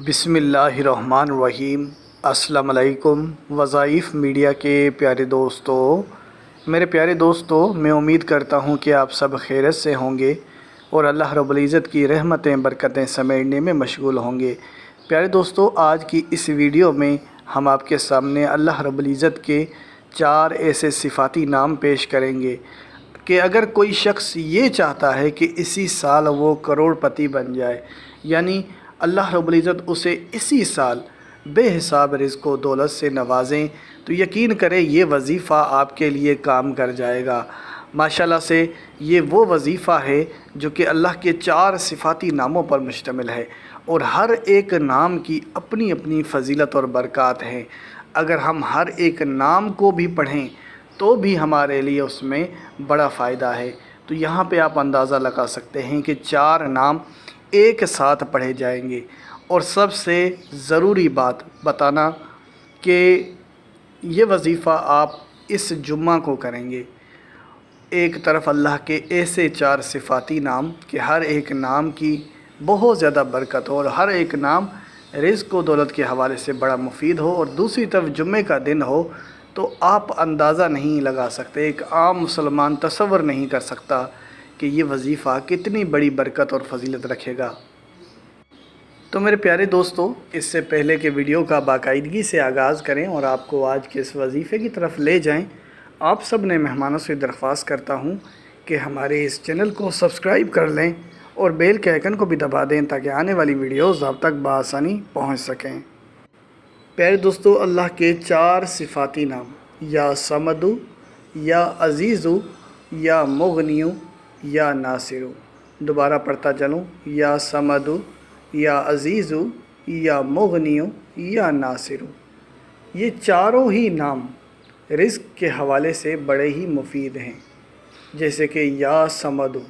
بسم اللہ الرحمن الرحیم۔ السلام علیکم وظائف میڈیا کے پیارے دوستو، میرے پیارے دوستو، میں امید کرتا ہوں کہ آپ سب خیریت سے ہوں گے اور اللہ رب العزت کی رحمتیں برکتیں سمیٹنے میں مشغول ہوں گے۔ پیارے دوستو، آج کی اس ویڈیو میں ہم آپ کے سامنے اللہ رب العزت کے 4 ایسے صفاتی نام پیش کریں گے کہ اگر کوئی شخص یہ چاہتا ہے کہ اسی سال وہ کروڑ پتی بن جائے، یعنی اللہ رب العزت اسے اسی سال بے حساب رزق و دولت سے نوازیں، تو یقین کریں یہ وظیفہ آپ کے لیے کام کر جائے گا۔ ماشاءاللہ سے یہ وہ وظیفہ ہے جو کہ اللہ کے 4 صفاتی ناموں پر مشتمل ہے، اور ہر ایک نام کی اپنی اپنی فضیلت اور برکات ہیں۔ اگر ہم ہر ایک نام کو بھی پڑھیں تو بھی ہمارے لیے اس میں بڑا فائدہ ہے۔ تو یہاں پہ آپ اندازہ لگا سکتے ہیں کہ 4 نام ایک ساتھ پڑھے جائیں گے، اور سب سے ضروری بات بتانا کہ یہ وظیفہ آپ اس جمعہ کو کریں گے۔ ایک طرف اللہ کے ایسے 4 صفاتی نام کہ ہر ایک نام کی بہت زیادہ برکت ہو اور ہر ایک نام رزق و دولت کے حوالے سے بڑا مفید ہو، اور دوسری طرف جمعے کا دن ہو تو آپ اندازہ نہیں لگا سکتے، ایک عام مسلمان تصور نہیں کر سکتا کہ یہ وظیفہ کتنی بڑی برکت اور فضیلت رکھے گا۔ تو میرے پیارے دوستو، اس سے پہلے کہ ویڈیو کا باقاعدگی سے آغاز کریں اور آپ کو آج کے اس وظیفے کی طرف لے جائیں، آپ سب نے مہمانوں سے درخواست کرتا ہوں کہ ہمارے اس چینل کو سبسکرائب کر لیں اور بیل کے آئیکن کو بھی دبا دیں تاکہ آنے والی ویڈیوز آپ تک بآسانی پہنچ سکیں۔ پیارے دوستو، اللہ کے 4 صفاتی نام یا صمدو، یا عزیزو، یا مغنیو، یا ناصرو۔ دوبارہ پڑھتا چلوں، یا صمدو، یا عزیزو، یا مغنیو، یا ناصرو۔ یہ چاروں ہی نام رزق کے حوالے سے بڑے ہی مفید ہیں۔ جیسے کہ یا صمدو،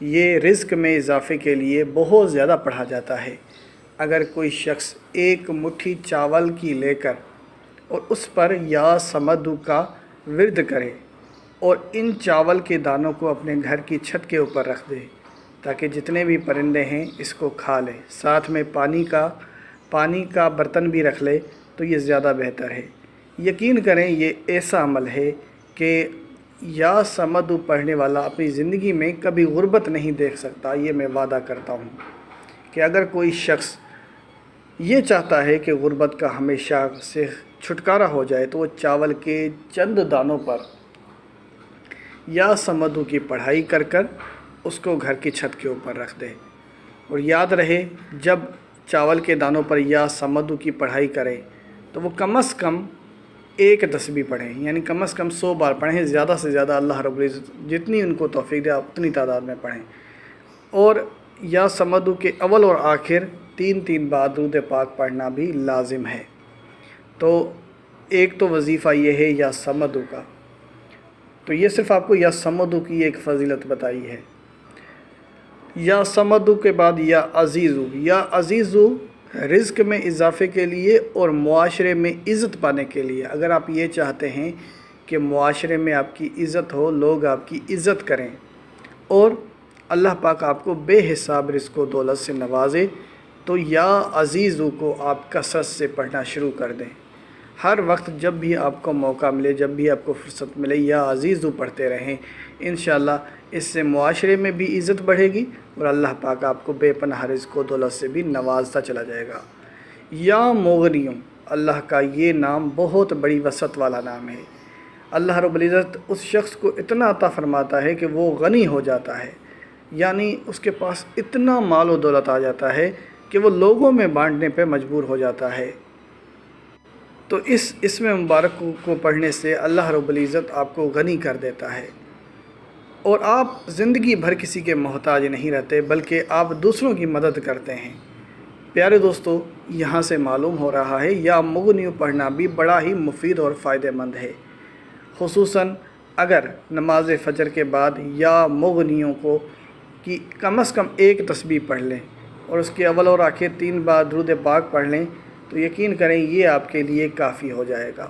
یہ رزق میں اضافے کے لیے بہت زیادہ پڑھا جاتا ہے۔ اگر کوئی شخص ایک مٹھی چاول کی لے کر اور اس پر یا صمدو کا ورد کرے اور ان چاول کے دانوں کو اپنے گھر کی چھت کے اوپر رکھ دے تاکہ جتنے بھی پرندے ہیں اس کو کھا لیں، ساتھ میں پانی کا برتن بھی رکھ لے تو یہ زیادہ بہتر ہے۔ یقین کریں یہ ایسا عمل ہے کہ یا صمدو پڑھنے والا اپنی زندگی میں کبھی غربت نہیں دیکھ سکتا۔ یہ میں وعدہ کرتا ہوں کہ اگر کوئی شخص یہ چاہتا ہے کہ غربت کا ہمیشہ سے چھٹکارا ہو جائے تو وہ چاول کے چند دانوں پر یا صمدو کی پڑھائی کر اس کو گھر کی چھت کے اوپر رکھ دے، اور یاد رہے جب چاول کے دانوں پر یا صمدو کی پڑھائی کریں تو وہ کم از کم 1 تسبیح پڑھیں، یعنی کم از کم 100 بار پڑھیں، زیادہ سے زیادہ اللہ رب العزت جتنی ان کو توفیق دے اتنی تعداد میں پڑھیں۔ اور یا صمدو کے اول اور آخر 3 بار درود پاک پڑھنا بھی لازم ہے۔ تو ایک تو وظیفہ یہ ہے یا صمدو کا، تو یہ صرف آپ کو یا صمدو کی ایک فضیلت بتائی ہے۔ یا صمدو کے بعد یا عزیزو رزق میں اضافے کے لیے اور معاشرے میں عزت پانے کے لیے۔ اگر آپ یہ چاہتے ہیں کہ معاشرے میں آپ کی عزت ہو، لوگ آپ کی عزت کریں اور اللہ پاک آپ کو بے حساب رزق و دولت سے نوازے، تو یا عزیزو کو آپ کثرت سے پڑھنا شروع کر دیں۔ ہر وقت جب بھی آپ کو موقع ملے، جب بھی آپ کو فرصت ملے، یا عزیزو پڑھتے رہیں۔ انشاءاللہ اس سے معاشرے میں بھی عزت بڑھے گی اور اللہ پاک آپ کو بے پناہ رزق و دولت سے بھی نوازتا چلا جائے گا۔ یا مغنیوں، اللہ کا یہ نام بہت بڑی وسعت والا نام ہے۔ اللہ رب العزت اس شخص کو اتنا عطا فرماتا ہے کہ وہ غنی ہو جاتا ہے، یعنی اس کے پاس اتنا مال و دولت آ جاتا ہے کہ وہ لوگوں میں بانٹنے پہ مجبور ہو جاتا ہے۔ تو اس اسم مبارک کو پڑھنے سے اللہ رب العزت آپ کو غنی کر دیتا ہے، اور آپ زندگی بھر کسی کے محتاج نہیں رہتے بلکہ آپ دوسروں کی مدد کرتے ہیں۔ پیارے دوستو، یہاں سے معلوم ہو رہا ہے یا مغنیو پڑھنا بھی بڑا ہی مفید اور فائدہ مند ہے، خصوصاً اگر نماز فجر کے بعد یا مغنیوں کی کم از کم 1 تسبیح پڑھ لیں اور اس کے اول اور آخر 3 بار درود پاک پڑھ لیں تو یقین کریں یہ آپ کے لیے کافی ہو جائے گا۔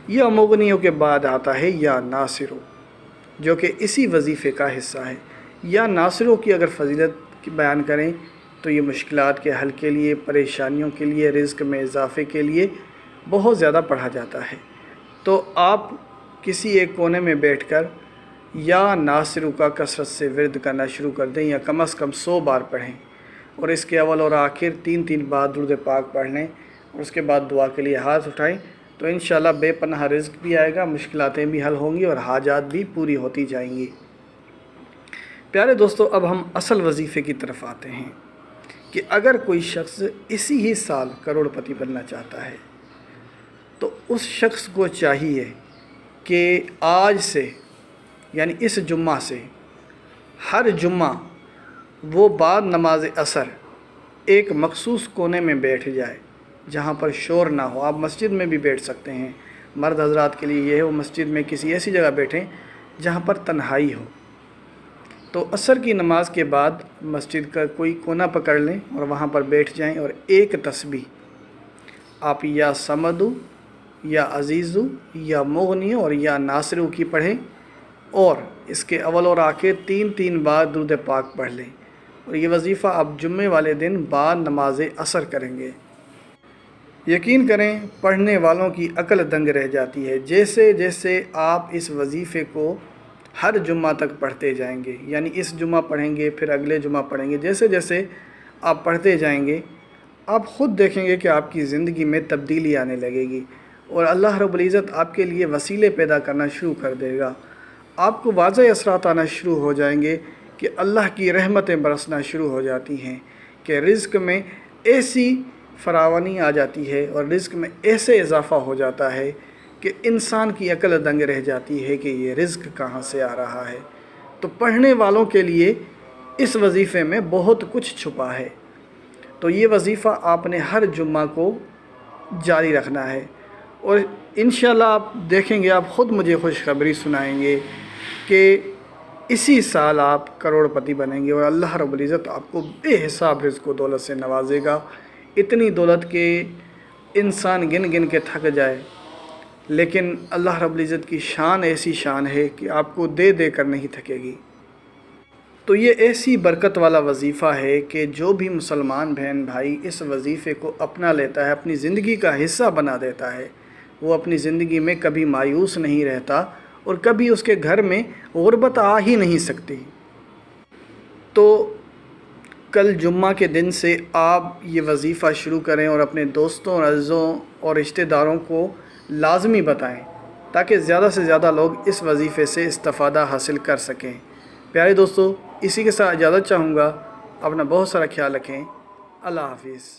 یا مغنیوں کے بعد آتا ہے یا ناصرو، جو کہ اسی وظیفے کا حصہ ہے۔ یا ناصروں کی اگر فضیلت بیان کریں تو یہ مشکلات کے حل کے لیے، پریشانیوں کے لیے، رزق میں اضافے کے لیے بہت زیادہ پڑھا جاتا ہے۔ تو آپ کسی ایک کونے میں بیٹھ کر یا ناصرو کا کثرت سے ورد کرنا شروع کر دیں، یا کم از کم 100 بار پڑھیں، اور اس کے اول اور آخر 3 بار درود پاک پڑھ لیں، اور اس کے بعد دعا کے لیے ہاتھ اٹھائیں، تو انشاءاللہ بے پناہ رزق بھی آئے گا، مشکلاتیں بھی حل ہوں گی اور حاجات بھی پوری ہوتی جائیں گی۔ پیارے دوستو، اب ہم اصل وظیفے کی طرف آتے ہیں کہ اگر کوئی شخص اسی ہی سال کروڑ پتی بننا چاہتا ہے تو اس شخص کو چاہیے کہ آج سے، یعنی اس جمعہ سے، ہر جمعہ وہ بعد نماز عصر ایک مخصوص کونے میں بیٹھ جائے جہاں پر شور نہ ہو۔ آپ مسجد میں بھی بیٹھ سکتے ہیں، مرد حضرات کے لیے یہ ہے وہ مسجد میں کسی ایسی جگہ بیٹھیں جہاں پر تنہائی ہو۔ تو عصر کی نماز کے بعد مسجد کا کوئی کونا پکڑ لیں اور وہاں پر بیٹھ جائیں، اور ایک تسبیح آپ یا سمدو یا عزیزو یا مغنی اور یا ناصرو کی پڑھیں، اور اس کے اول اور آخر 3 بار درود پاک پڑھ لیں، اور یہ وظیفہ آپ جمعے والے دن بعد نماز عصر کریں گے۔ یقین کریں پڑھنے والوں کی عقل دنگ رہ جاتی ہے۔ جیسے جیسے آپ اس وظیفے کو ہر جمعہ تک پڑھتے جائیں گے، یعنی اس جمعہ پڑھیں گے پھر اگلے جمعہ پڑھیں گے، جیسے جیسے آپ پڑھتے جائیں گے آپ خود دیکھیں گے کہ آپ کی زندگی میں تبدیلی آنے لگے گی، اور اللہ رب العزت آپ کے لیے وسیلے پیدا کرنا شروع کر دے گا۔ آپ کو واضح اثرات آنا شروع ہو جائیں گے کہ اللہ کی رحمتیں برسنا شروع ہو جاتی ہیں، کہ رزق میں ایسی فراوانی آ جاتی ہے اور رزق میں ایسے اضافہ ہو جاتا ہے کہ انسان کی عقل دنگ رہ جاتی ہے کہ یہ رزق کہاں سے آ رہا ہے۔ تو پڑھنے والوں کے لیے اس وظیفے میں بہت کچھ چھپا ہے، تو یہ وظیفہ آپ نے ہر جمعہ کو جاری رکھنا ہے، اور انشاءاللہ آپ دیکھیں گے، آپ خود مجھے خوشخبری سنائیں گے کہ اسی سال آپ کروڑ پتی بنیں گے، اور اللہ رب العزت آپ کو بے حساب رزق و دولت سے نوازے گا، اتنی دولت کہ انسان گن گن کے تھک جائے، لیکن اللہ رب العزت کی شان ایسی شان ہے کہ آپ کو دے دے کر نہیں تھکے گی۔ تو یہ ایسی برکت والا وظیفہ ہے کہ جو بھی مسلمان بہن بھائی اس وظیفے کو اپنا لیتا ہے، اپنی زندگی کا حصہ بنا دیتا ہے، وہ اپنی زندگی میں کبھی مایوس نہیں رہتا، اور کبھی اس کے گھر میں غربت آ ہی نہیں سکتی۔ تو کل جمعہ کے دن سے آپ یہ وظیفہ شروع کریں اور اپنے دوستوں اور عزیزوں اور رشتہ داروں کو لازمی بتائیں تاکہ زیادہ سے زیادہ لوگ اس وظیفے سے استفادہ حاصل کر سکیں۔ پیارے دوستو، اسی کے ساتھ اجازت چاہوں گا، اپنا بہت سارا خیال رکھیں۔ اللہ حافظ۔